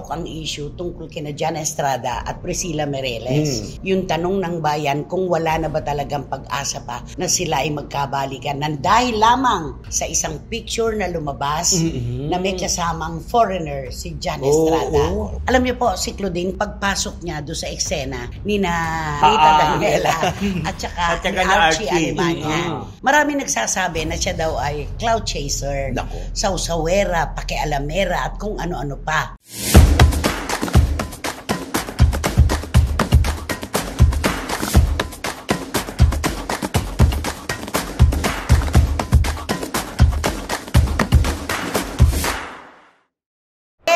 putok ang issue tungkol kina Jan Estrada at Priscilla Meireles. Yung tanong ng bayan kung wala na ba talagang pag-asa pa na sila ay magkabalikan nang dahil lamang sa isang picture na lumabas na may kasamang foreigner, si Jan Estrada. Alam niyo po, si Claudine, pagpasok niya doon sa eksena ni na Rita Daniela at saka ni Archie Alemania, marami nagsasabi na siya daw ay cloud chaser, sausawera, pakialamera at kung ano-ano pa.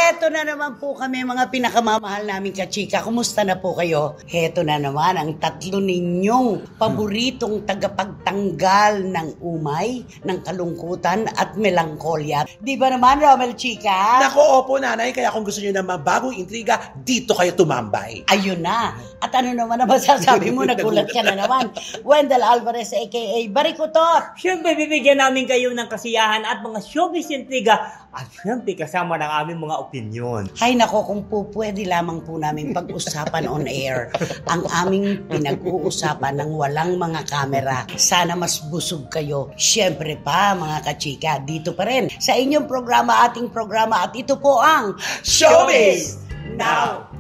Heto na naman po kami mga pinakamamahal naming kachika. Kumusta na po kayo? Heto na naman ang tatlo ninyong paboritong tagapagtanggal ng umay, ng kalungkutan at melangkolya. Di ba naman, Romel Chika? Nako, opo nanay. Kaya kung gusto nyo ng bagong intriga, dito kayo tumambay. Ayun na. At ano naman na masasabi mo? Nagulat ka na naman. Wendell Alvarez aka Barikutot. Siyempre, bibigyan namin kayo ng kasiyahan at mga showbiz intriga at siyempre kasama ng aming mga opinion. Hay nako, kung po pwede lamang po namin pag-usapan on air ang aming pinag-uusapan ng walang mga kamera. Sana mas busog kayo. Siyempre pa mga kachika, dito pa rin sa inyong programa, ating programa, at ito po ang Showbiz Now!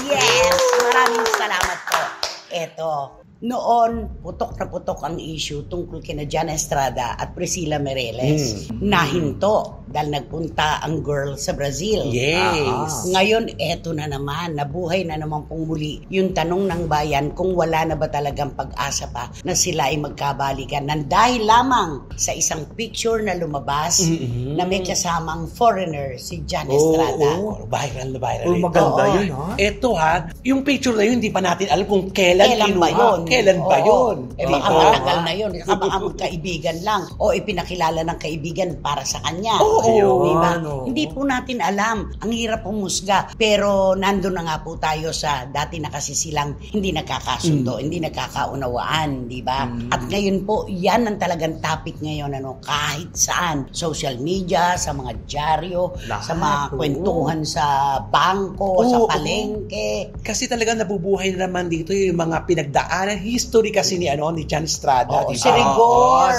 Yes! Maraming salamat po. Eto, noon, putok na putok ang issue tungkol kina Jan Estrada at Priscilla Meireles. Nahinto dahil nagpunta ang girl sa Brazil. Yes. Ngayon, eto na naman, nabuhay na naman pong muli yung tanong ng bayan kung wala na ba talagang pag-asa pa na sila ay magkabalikan nang dahil lamang sa isang picture na lumabas na may kasamang foreigner, si Jan Estrada. Viral na viral. Maganda yun, ha? Eto ha, yung picture na yun, hindi pa natin alam kung kailan ba yun? Kailan ba yun? Baka matagal na yun. Baka magkaibigan lang. O ipinakilala ng kaibigan para sa kanya. Diba? Hindi po natin alam. Ang hirap pumusga. Pero nandun na nga po tayo sa dati na kasi silang hindi nagkakasundo, hindi nagkakaunawaan. Diba? At ngayon po, yan ang talagang topic ngayon. Kahit saan. Social media, sa mga dyaryo, sa mga kwentuhan sa bangko, sa palengke. Kasi talagang nabubuhay na naman dito yung mga pinagdaanan. History kasi ni Jan Estrada. Si Rigor.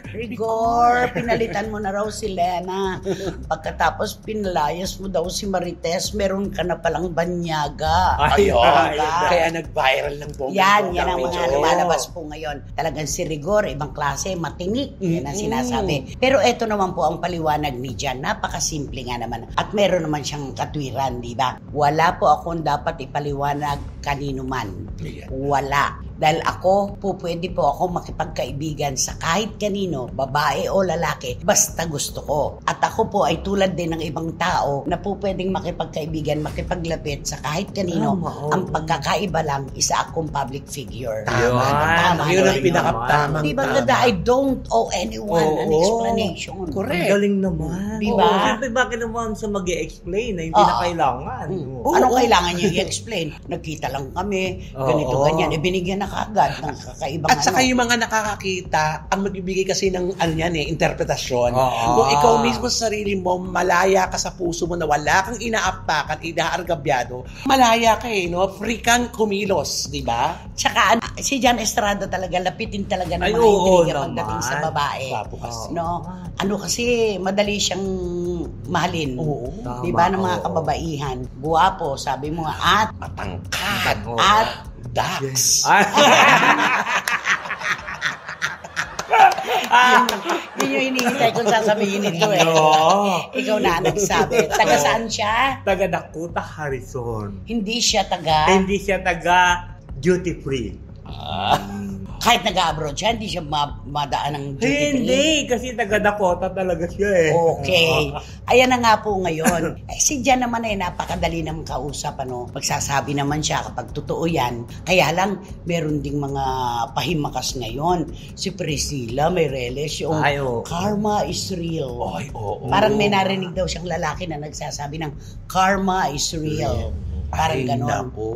Rigor, pinalitan mo na raw si Lena. Pagkatapos pinalayas mo daw si Marites, meron ka na palang banyaga. Kaya nag-viral ng bongga. Yan ang mga lumalabas po ngayon. Talagang si Rigor, ibang klase, matinik. Yan ang sinasabi. Pero eto naman po ang paliwanag ni Jan. Napakasimple nga naman. At meron naman siyang katwiran, di ba? Wala po akong dapat ipaliwanag kanino man. Wala. Dahil ako, pwede po ako makipagkaibigan sa kahit kanino, babae o lalaki, basta gusto ko. At ako po ay tulad din ng ibang tao na pwedeng makipagkaibigan, makipaglapit sa kahit kanino. Ang pagkakaiba lang, isa akong public figure. Tama. Yun ang pinakatamang. Di ba ganda, I don't owe anyone an explanation. Correct. Ang galing naman. Di ba? Siyempre, bakit naman siya mag-i-explain na hindi na kailangan? Anong kailangan niya i-explain? Nagkita lang kami, ganito, ganyan. Binigyan na kaagad ng kakaibang At saka yung mga nakakakita, ang magbibigay kasi ng interpretasyon. Kung ikaw mismo sa sarili mo, malaya ka sa puso mo na wala kang inaapakan, inaargabyado, malaya ka free kang kumilos, di ba? Tsaka si Jan Estrada talaga, lapitin talaga ng mga intriga pagdating sa babae. Ano kasi, madali siyang mahalin. Di ba, ng mga kababaihan. Guwapo, sabi mo nga, at matangkad. At Dax. Yun yung hinihintay kung sasabihin nito Ikaw na nagsabi. Taga saan siya? Taga Dakota, Harrison. Hindi siya taga duty free. Kahit nag-abroad siya, hindi siya madaan ng duty free. Hindi, kasi taga Dakota talaga siya Okay. Ayan na nga po ngayon. Si Jan naman ay napakadali naman kausap. Magsasabi naman siya kapag totoo yan. Kaya lang, meron ding mga pahimakas ngayon. Si Priscilla Meireles, yung karma is real. Parang may narinig daw siyang lalaki na nagsasabi ng karma is real. Parang Ay, ganon. naku.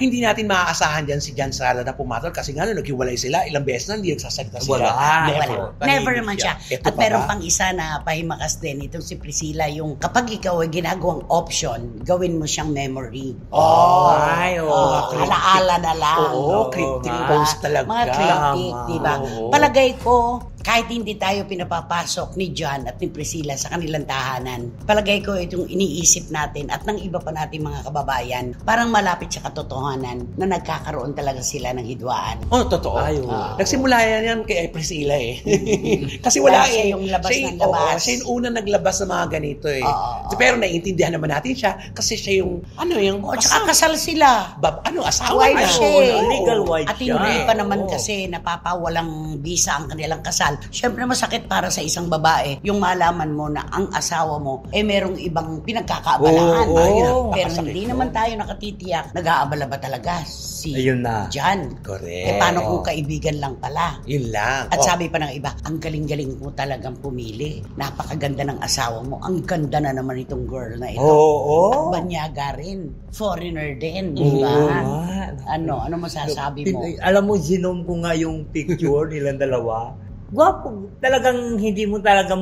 Hindi natin maaasahan dyan si Jan Sala na pumatol kasi nga nung naghiwalay sila, ilang beses na hindi nagsasalita sila. Never. Never naman siya. Ito At pa meron ba? pang isa na pahimakas din, itong si Priscilla, yung kapag ikaw ay ginagawang option, gawin mo siyang memory. Ay, Alaala na lang. Oo, cryptic Diba? post talaga. Mga cryptic, Tama. di ba? Oo. Palagay ko, kahit hindi tayo pinapapasok ni John at ni Priscilla sa kanilang tahanan, palagay ko itong iniisip natin at ng iba pa nating mga kababayan, parang malapit sa katotohanan na nagkakaroon talaga sila ng hidwaan. Totoo. Ay, oo. Nagsimula yan kay Priscilla eh. Kasi wala Dahil siya yung labas ng labas. Siya yung unang naglabas ng mga ganito eh. Oo. Pero naiintindihan naman natin siya kasi siya yung, O, tsaka kasal sila. asawa Wife na. siya eh. legal wife At siya. hindi pa naman Oo. kasi napapawalang visa ang kanilang kasal. Siyempre masakit para sa isang babae yung malaman mo na ang asawa mo merong ibang pinagkakaabalahan. Oo. Pero Napakasakit hindi yun. naman tayo nakatitiyak. Nag-aabala ba talaga si Ayun na. Jan? Correct. Paano kung kaibigan lang pala? Yun lang. At sabi pa ng iba, ang galing-galing mo talagang pumili. Napakaganda ng asawa mo. Ang ganda na naman itong girl na ito. Oo. Banyaga rin. Foreigner din, di Oo ba? nga. Ano masasabi mo? Alam mo, zinom ko nga yung picture nilang dalawa. Gwapo. Talagang hindi mo talaga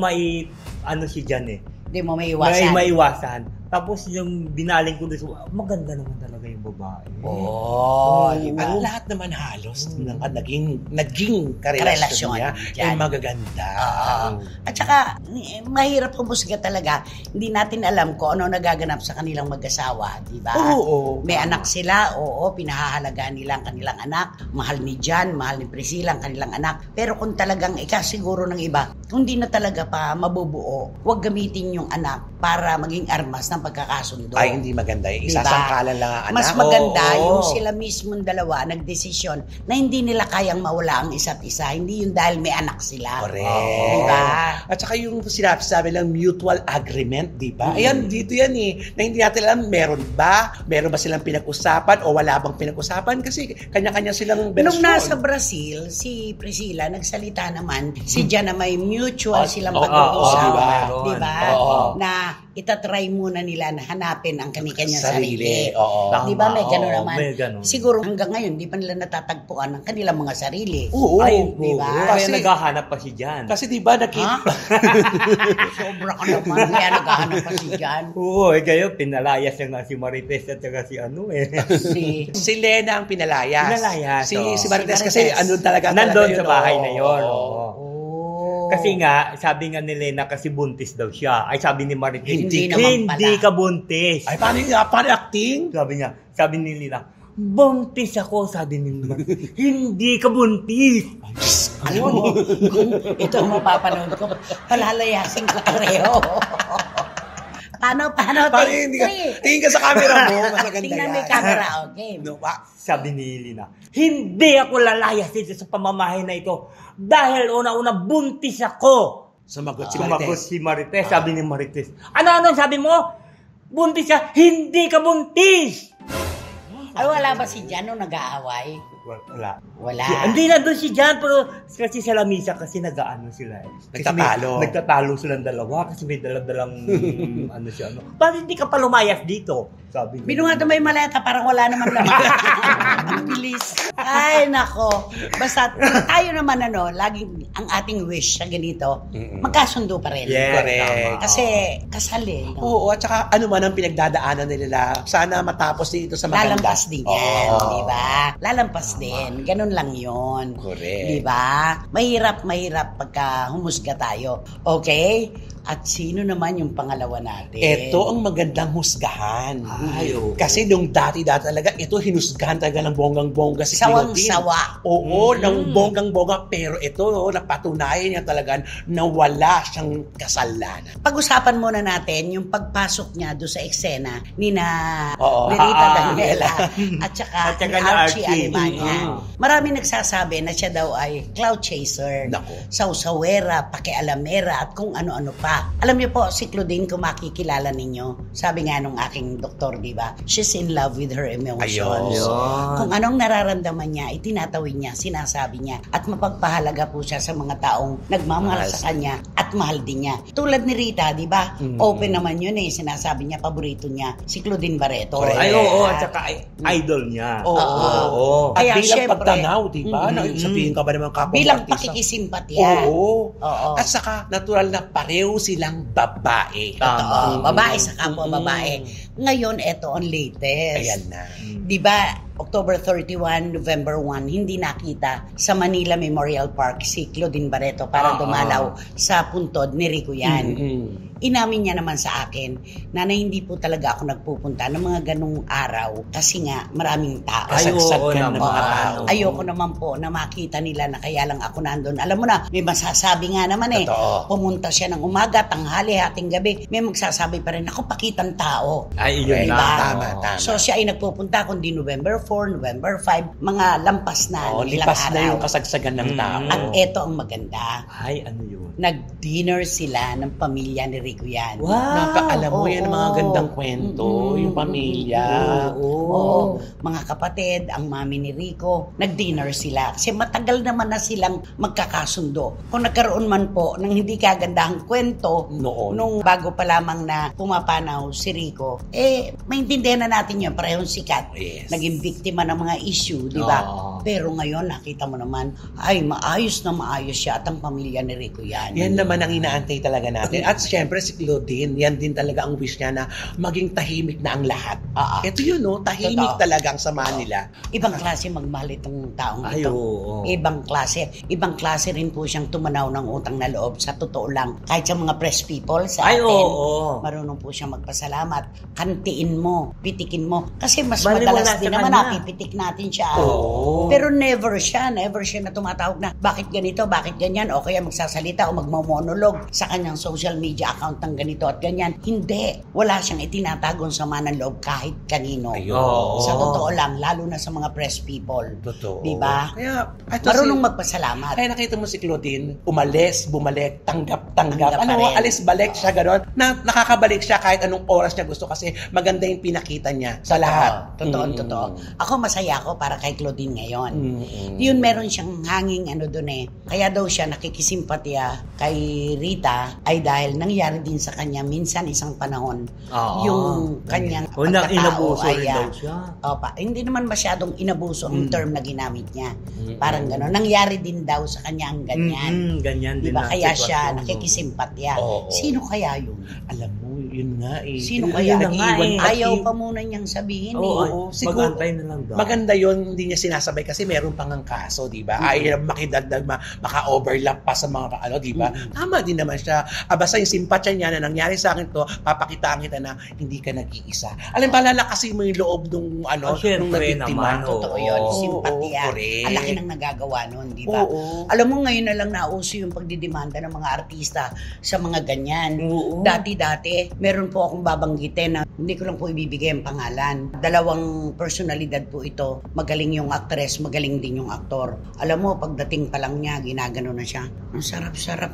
si Jan eh. Hindi mo may iwasan. Maiwasan. Tapos yung binaling ko doon, maganda naman talaga yung babae. Di ba? At lahat naman halos ng naging karelasyon niya ay Jan. magaganda. At saka, mahirap humusga talaga. Hindi natin alam kung ano nagaganap sa kanilang mag-asawa, di ba? Oo. May anak sila, pinahahalagaan nila ang kanilang anak. Mahal ni Jan, mahal ni Priscilla ang kanilang anak. Pero kung talagang siguro ng iba, kung di na talaga pa mabubuo, huwag gamitin yung anak para maging armas ng pagkakasundo. Ay, hindi maganda. Diba? Isasangkalan lang ang anak. Mas maganda Oo. yung sila mismong dalawa nagdesisyon na hindi nila kayang mawala ang isa't isa. Hindi yun dahil may anak sila. Correct. Diba? At saka yung sabi lang mutual agreement, di ba? Ayan, dito yan eh. Na hindi natin alam, meron ba silang pinag-usapan o wala bang pinag-usapan? Kasi kanya-kanya silang Nung version. nasa Brazil, si Priscilla nagsalita naman, si Jan na may mutual silang Oo, pag-uusap. diba? Diba? Oo. Na itatry muna nila na hanapin ang kanyang Sarili. sarili. Oo. Di ba? May gano'n Oo, naman. may ganun. Siguro hanggang ngayon, di pa nila natatagpuan ang kanilang mga sarili. Oo. Ay, Diba? Kaya Kasi- naghahanap pa si Jan. Kasi di ba nakita... Sobra ka naman. Kaya naghahanap pa si Jan. Oo, kayo, pinalayas lang na si Marites at saka si Si Lena ang pinalayas. Pinalayas, oo. Si Marites Si kasi Marites. talaga Nandun yun, sa bahay oo. na yun. Oo. Oo. Oh. Kasi nga, sabi nga ni Lena kasi buntis daw siya. Ay, sabi ni Marites, Hindi naman pala. hindi ka buntis. Ay, paano acting? Sabi ni Lena, buntis ako, sabi ni Marites. Hindi ka buntis. Alam mo, kung ito ang mapapanood ko, palalayasin ko pareho. Paano? Paano hindi ka... Tingin ka sa camera mo, mas maganda Tingnan yan. mo yung camera, okay? No, Sabi ni Lena, hindi ako lalayas dito sa pamamahay na ito dahil una-una buntis ako. Sumagot si Sumagot Marites. si Marites, sabi ni Marites, ano sabi mo? Buntis siya, hindi ka buntis! Ay, wala ba si Jan nung nag-aaway? Wala. Wala. Hindi na doon si Jan, pero kasi sa lamisa kasi nag-aano sila eh. Kasi Nagtatalo. Nagtatalo silang dalawa kasi may daladalang Bakit hindi ka pa lumayas dito? Sabi niya. Binuhat na may maleta, parang wala naman naman. Ang bilis. Ay, nako. Basta tayo naman laging ang ating wish sa ganito, magkasundo pa rin. Yeah, Correct. tama. Kasi kasal eh. No? Oo, at saka ano man ang pinagdadaanan nila, sana matapos dito sa maganda. Lalampas din yan, Oo. di ba? Lalampas din. Ganun lang yun. Correct. Di ba? Mahirap pagka humusga tayo. Okay? At sino naman yung pangalawa natin? Ito ang magandang husgahan. Ay, oo. Kasi nung dati talaga, ito hinusgahan talaga ng bonggang-bongga si Clementine. Sawang-sawa. Oo, ng bonggang-bongga. Pero ito, napatunayan niya talaga na wala siyang kasalanan. Pag-usapan muna natin yung pagpasok niya doon sa eksena ni na Oo. Nerita Daniela at saka At saka ni ni Archie Archie. Alemania. Marami nagsasabi na siya daw ay cloud chaser, Nako. sausawera, pakialamera at kung ano-ano pa. pa. Alam niyo po, si Claudine, kung makikilala ninyo, sabi nga nung aking doktor, di ba? She's in love with her emotions. Ayun. Kung anong nararamdaman niya, itinatawid niya, sinasabi niya, at mapagpahalaga po siya sa mga taong nagmamahal sa kanya at mahal din niya. Tulad ni Rita, di ba? Open naman yun eh. Sinasabi niya, paborito niya, si Claudine Barreto. Ay, oo, at saka idol niya. Oo. At Kaya, bilang syempre, pagtanaw, di ba? Sabihin ka ba naman kapwa bilang artista? pakikisimpatya. Oo. Oo. At saka, natural na pareho silang babae. Totoo. Babae sa kapwa babae. Ngayon, eto ang latest. Ayan na. Di ba, October 31, November 1, hindi nakita sa Manila Memorial Park si Claudine Barreto para dumalaw sa puntod ni Rico yan. Inamin niya naman sa akin na hindi po talaga ako nagpupunta ng mga ganung araw kasi nga maraming tao. Kasagsagan ng mga Oo. tao. Ayoko naman po na makita nila na kaya lang ako nandun. Alam mo na, may masasabi nga naman eh. Totoo. Pumunta siya ng umaga, tanghali, hating gabi. May magsasabi pa rin, ako pakitang tao. Ay, yun Diba? na. Tama. So siya ay nagpupunta kundi November 4, November 5, mga lampas na Oo, ng ilang lipas na araw. yung kasagsagan ng tao. At eto ang maganda. Ay, ano yun? Nag-dinner sila ng pamilya ni Rico yan. Wow! Alam mo, yan ang mga Oo. gandang kwento, yung pamilya. Oo. Mga kapatid, ang mami ni Rico, nag-dinner sila. Kasi matagal naman na silang magkakasundo. Kung nagkaroon man po ng hindi kagandahang kwento, Noon. nung bago pa lamang na pumapanaw si Rico, maintindihan na natin yun, parehong sikat. Yes. Naging biktima ng mga issue, di ba? Oo. Pero ngayon, nakita mo naman, ay, maayos na maayos siya at ang pamilya ni Rico yan. Yan naman ang inaantay talaga natin. At syempre si Claudine, yan din talaga ang wish niya na maging tahimik na ang lahat. Ito yun, no? Tahimik Totoo. talaga ang samahan nila. Ibang klase magmahal itong taong Ay, ito. oo. Ibang klase. Ibang klase rin po siyang tumanaw ng utang na loob. Sa totoo lang, kahit sa mga press people sa Ay, atin, oo. marunong po siyang magpasalamat. Kantiin mo, pitikin mo. Kasi mas Baliwala madalas sa din naman kanya. napipitik natin siya. Oo. Pero never siya na tumatawag na, bakit ganito, bakit ganyan, o kaya magsasalita o magmomonolog sa kanyang social media account ng ganito at ganyan. Hindi. Wala siyang itinatagong sama ng loob kahit kanino. Ayun. Sa totoo lang, lalo na sa mga press people. Totoo. Di ba? Kaya, ito Marunong magpasalamat. Kaya nakita mo si Claudine, umalis, bumalik, tanggap. Tanggap pa Ano, rin. alis, balik siya, gano'n. Nakakabalik siya kahit anong oras niya gusto kasi maganda yung pinakita niya sa lahat. Totoo. Ako masaya ako para kay Claudine ngayon. Mm. Yun, meron siyang hanging doon eh. Kaya daw siya nakikisimpatya kay Rita ay dahil nangyari din sa kanya minsan isang panahon. Oo. Yung kanyang Unang pagkatao inabuso rin ay, daw siya. hindi naman masyadong inabuso ang term na ginamit niya. Parang gano'n. Nangyari din daw sa kanya ang ganyan. Ganyan din Diba? na Kaya sitwasyon, siya no? nakikisimpatya. Oo. Sino kaya yun? Alam mo, yun nga eh. Sino Yun kaya? na nga eh. Ayaw pa muna niyang sabihin eh. Oo, siguro. Mag-antay na lang daw. Maganda yun, hindi niya sinasabay kasi meron pang ang kaso, di ba? Ay, makidagdag, maka-overlap pa sa mga ano, di ba? Tama din naman siya. Basta yung simpatya niya na nangyari sa akin to, papakitaan kita na hindi ka nag-iisa. Alam, palalakasin mo yung loob nung nung syempre nabiktima. naman, Totoo yun, Oo, simpatya. correct. Ang laki ng nagagawa nun, di ba? Oo. Alam mo, ngayon na lang nauso yung pagdidemanda ng mga artista sa mga ganyan. Oo. Dati-dati, meron po akong babanggitin na hindi ko lang po ibibigay ang pangalan. 2 personalidad po ito. Magaling yung actress, magaling din yung aktor. Alam mo, pagdating pa lang niya, ginagano na siya. Ang sarap-sarap.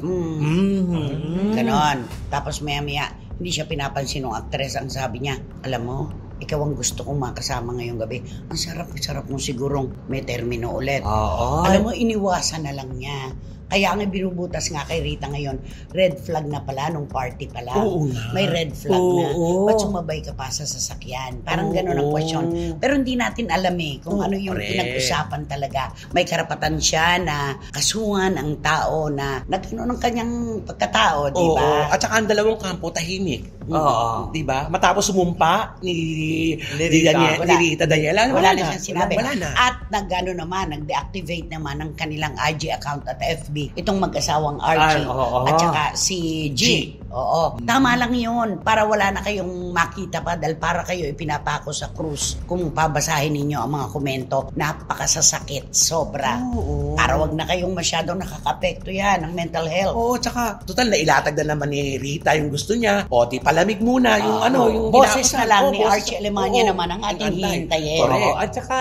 Ganon. Tapos maya-maya, hindi siya pinapansin ng actress. Ang sabi niya, alam mo, ikaw ang gusto kong makasama ngayong gabi. Ang sarap mo sigurong may termino ulit. Oo. Alam mo, iniwasan na lang niya. Kaya ang binubutas nga kay Rita ngayon, red flag na pala nung party pala. Oo nga. May red flag na. Oo. Ba't sumabay ka pa sa sasakyan? Parang gano'n ang question. Pero hindi natin alam kung ano yung correct. pinag-usapan talaga. May karapatan siya na kasuhan ang tao na nagano ng kanyang pagkatao, di ba? Oo. At saka ang dalawang kampo, tahimik. Oo. Di ba? Matapos sumumpa ni Rita. Rita Daniela, Wala na siyang sinabi. Wala na. At nag-deactivate naman ng kanilang IG account at FB itong mag-asawang Archie oo. at saka si G. Oo. Tama lang yun. Para wala na kayong makita pa dahil para kayo ipinapako sa cruise. Kung pabasahin ninyo ang mga komento, napakasasakit. Sobra. Oo. Para wag na kayong masyadong nakaka-apekto yan ng mental health. Oo, tsaka, total, nailatag na naman ni Rita yung gusto niya. O, di palamig muna yung yung boses inaasahan. na lang ni boses. Archie Alemania naman ang ating hihintayin. Correct. At saka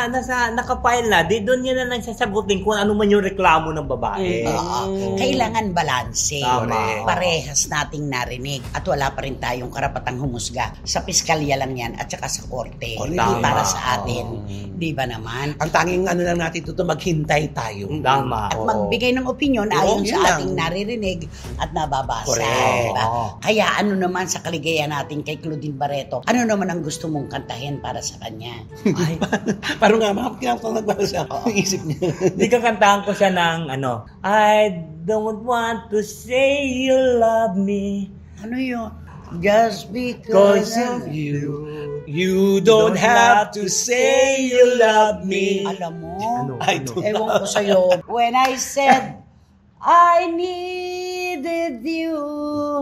nakapile na, di doon niya na lang sasagutin kung ano man yung reklamo ng babae. Kailangan balanse. Tama. Parehas nating narinig at wala pa rin tayong karapatang humusga. Sa piskalya lang yan at saka sa korte. Hindi Tama. para sa atin. Di ba naman? Ang tanging lang natin dito, maghintay tayo. Tama. At magbigay ng opinion ayon yun sa lang. ating naririnig at nababasa. Correct. Diba? Kaya ano naman sa kaligayahan natin kay Claudine Barreto, ano naman ang gusto mong kantahin para sa kanya? Ay, Parang nga, kinakatang nagbasa ang isip niya. di kakantahan ko siya ng I don't want to say you love me. Ano yun? Just because Cause of You don't have to say you love me. Alam mo, I don't ewan ko sa'yo. When I said, I needed you,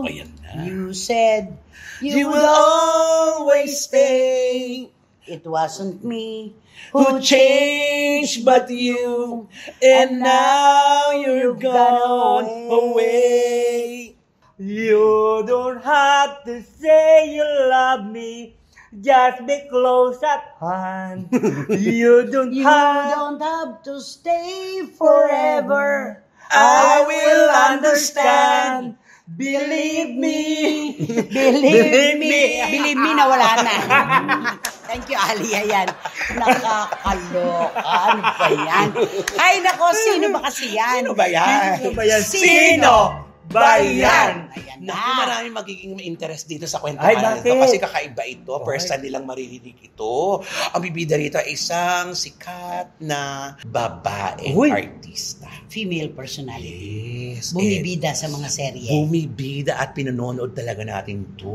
Ayan na. you said, You will always stay. It wasn't me Who changed but you, and now you're gone away. You don't have to say you love me. Just be close at hand. You don't You have. don't have to stay forever. I will understand. Believe me. Believe me. Believe me na wala na. Thank you, Alia. Yan. Nakakaloka. Ano ba yan? Ay, nako, sino ba kasi yan? Sino ba yan? Sino ba yan? Sino ba yan? Ayan Naku, na. maraming magiging interest dito sa kwento Ay, nito. bakit? Kasi kakaiba ito. First time nilang maririnig ito. Ang bibida rito ay isang sikat na babaeng Uy. artista. Female personality. Yes. Bumibida sa mga serye. Bumibida at pinanonood talaga natin ito.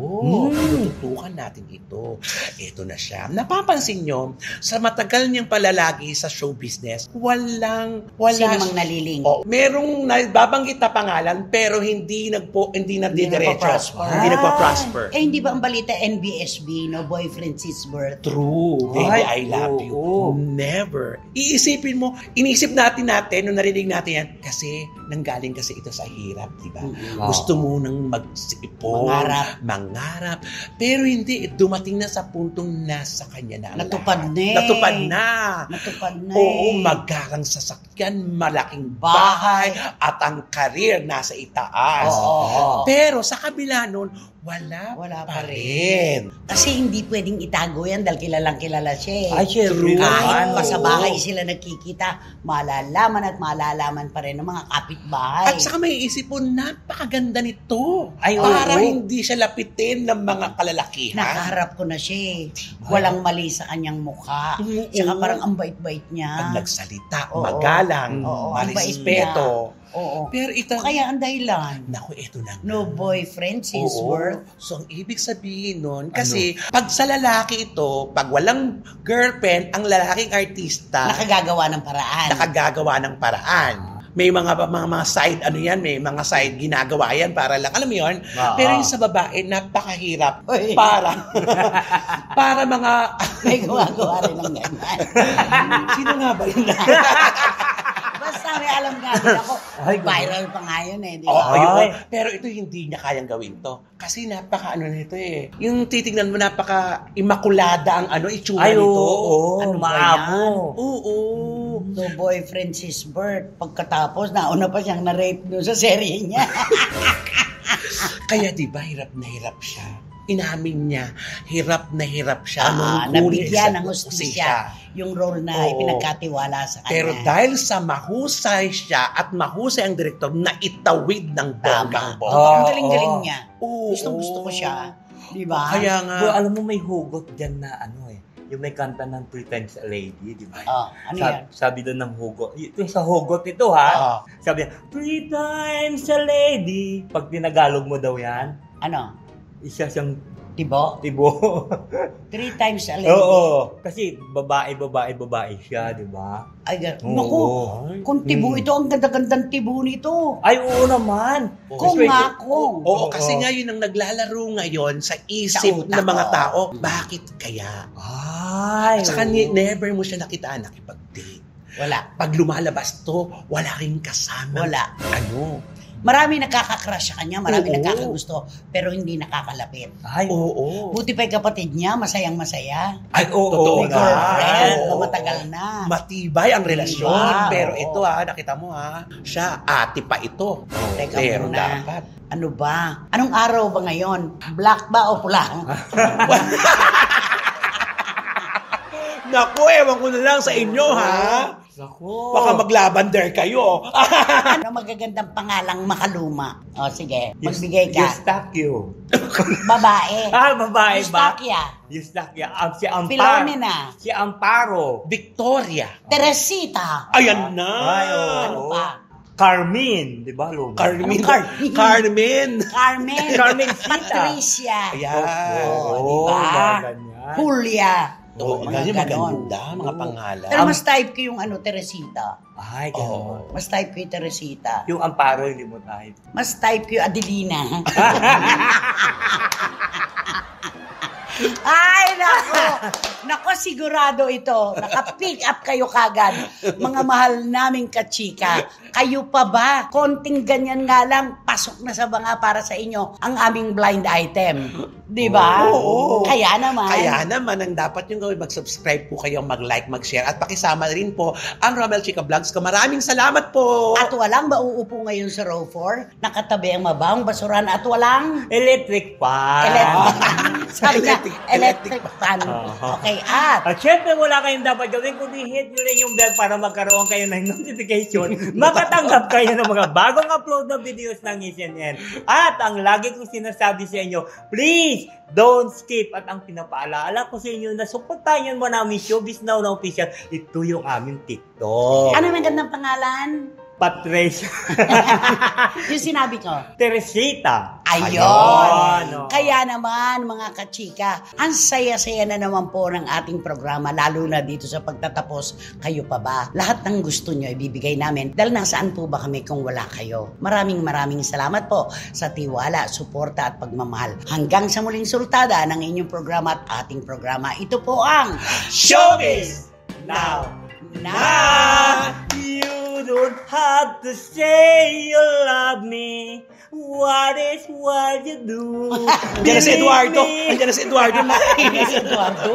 Tinututukan natin ito. Ito na siya. Napapansin nyo, sa matagal niyang palalagi sa show business, wala Sino mang naliling? Oh, merong babanggit na pangalan pero hindi nagdidiretso. nagpa-prosper. Hindi nagpa-prosper. Eh, hindi ba ang balita NBSB, no? Boyfriend since birth? True. Baby, I Ay, love you. oo. Never. Iisipin mo, inisip natin, nung narinig natin yan, kasi nanggaling kasi ito sa hirap, di ba? Oo. Gusto mo nang magsipon, mangarap. Pero hindi, dumating na sa puntong nasa kanya na. ang Natupad lahat. na eh. Natupad na. Natupad na Oo, eh. magkarang sasakyan, malaking bahay, at ang karir nasa itaas. Oo. Pero sa kabila nun, wala pa pa rin. Kasi hindi pwedeng itago yan dahil kilalang kilala siya eh. Ay, syempre. Kahit naman. pa sa Oo. bahay sila nagkikita, malalaman at malalaman pa rin ng mga kapitbahay. At saka may isip po, napakaganda nito. Ay, para oo. hindi siya lapitin ng mga kalalakihan. Nakaharap ko na siya eh. Walang mali sa kanyang mukha. Oo. Tsaka parang ang bait-bait niya. Pag nagsalita, Oo. magalang, Oo, ang bait marespeto. Oo. Pero ito, Kaya ang dahilan, naku, ito na. nga. no boyfriend since Oo. birth. So, ang ibig sabihin nun, kasi pag sa lalaki ito, pag walang girlfriend, ang lalaking artista, Nakagagawa ng paraan. nakagagawa ng paraan. May mga side, may mga side ginagawa yan para lang, alam mo yun? Oo. Pero yung sa babae, napakahirap Uy. para mga, May gumagawa rin ng ganyan. sino nga ba yun? Basta may alam nga din ako. Ay, Viral pa nga yun eh, di Oo, ba? yun. Pero ito hindi niya kayang gawin to. Kasi nito eh. Yung titignan mo, napaka-imakulada ang itsura Ay, nito. oo. Ano ba Maamo. yan? Oo. No boyfriend since birth. Pagkatapos, nauna pa siyang na-rape doon sa serye niya. Kaya diba, hirap na hirap siya. Inamin niya, hirap na hirap siya. nung kunin Nabigyan sa ng hustisya yung role na Oo. ipinagkatiwala sa kanya. Pero dahil sa mahusay siya at mahusay ang direktor na itawid ng bonggang Tama. bongga. Ang galing-galing niya. Oo. Gusto ko siya. Di ba? Kaya nga, Pero alam mo, may hugot dyan na yung may kanta ng Three Times a Lady, di ba? Ano yan? Sabi doon ng hugot. Ito sa hugot ito, ha? Ah. Sabi niya, 3 times a lady. Pag tinagalog mo daw yan, Ano? isa siyang Tibo? tibo. 3 times a lady. Oo. Kasi babae siya, di ba? Ay, Oo. naku. Kung tibo ito, ang ganda-gandang tibo nito. Ay, oo naman. Kung Kasi- nga, kung. oo, kasi nga yun ang naglalaro ngayon sa isip Sa utak, ng mga oo. tao. Bakit kaya? Ay. At saka oo. never mo siya nakita nakipag-date. Wala. Pag lumalabas to, wala rin kasama. Wala. Ano? Marami nakaka-crush sa kanya, marami Oo. nakakagusto, pero hindi nakakalapit. Ay, Oo. Buti pa yung kapatid niya, masayang-masaya. Ay, Oo May nga. girlfriend, Oo. matagal na. Matibay ang relasyon. Diba? Pero Oo. ito nakita mo siya, ate pa ito. Teka Pero muna. dapat. Ano ba? Anong araw ba ngayon? Black ba o pula? Naku, ewan ko na lang sa inyo, ha? Naku. Baka maglabander kayo. Ano magagandang pangalang makaluma? O sige, magbigay ka. Eustachio. Babae. Babae ba? Eustaquia. Eustachio. Si Amparo. Philomena. Si Amparo. Victoria. Teresita. Ayan na. Ay, oo. Ano pa? Carmen. Di ba, Luma? Carmen. Anong Carmen? Carmen. Carmen. Carmencita. Patricia. Ayan. Oo, diba? Ganyan. Julia. Oo, Mga ganyan ganon. maganda, mga pangalan. Pero mas type ko yung Teresita. Ay, gano'n. Mas type ko yung Teresita. Yung Amparo, hindi mo type. Mas type ko yung Adelina. Ay, nako! Nako, sigurado ito. Naka-pick up kayo kagad. Mga mahal naming kachika. Kayo pa ba? Konting ganyan nga lang, pasok na sa banga para sa inyo ang aming blind item. Di ba? Oo. Kaya naman. Kaya naman, ang dapat yung gawin, mag-subscribe po kayo, mag-like, mag-share, at pakisama rin po ang Romel Chica Vlogs ko. Maraming salamat po! At walang mauupo ngayon sa row 4, nakatabi ang mabawang basuran at walang Electric fan. Sabi niya, electric fan. Okay, at At syempre, wala kayong dapat gawin kundi hit nyo rin yung bell para magkaroon kayo ng notification. Makatanggap kayo ng mga bagong upload na videos ng SNN. At ang lagi kong sinasabi sa inyo, please, don't skip. At ang pinapaalaala ko sa inyo na suportahan mo namin Showbiz Now na official. Ito yung aming TikTok. ano ang gandang pangalan? Patricia. Yung sinabi ko. Teresita. Ayun. Ayun. Kaya naman, mga kachika, ang saya-saya na naman po ng ating programa, lalo na dito sa pagtatapos. Kayo pa ba? Lahat ng gusto nyo ibibigay namin. Dahil nasaan po ba kami kung wala kayo? Maraming salamat po sa tiwala, suporta at pagmamahal. Hanggang sa muling sultada ng inyong programa at ating programa. Ito po ang Showbiz Now! You don't have to say you love me. What is what you do? Andiyan na si Eduardo. Believe me. Andiyan na si Eduardo. Eduardo.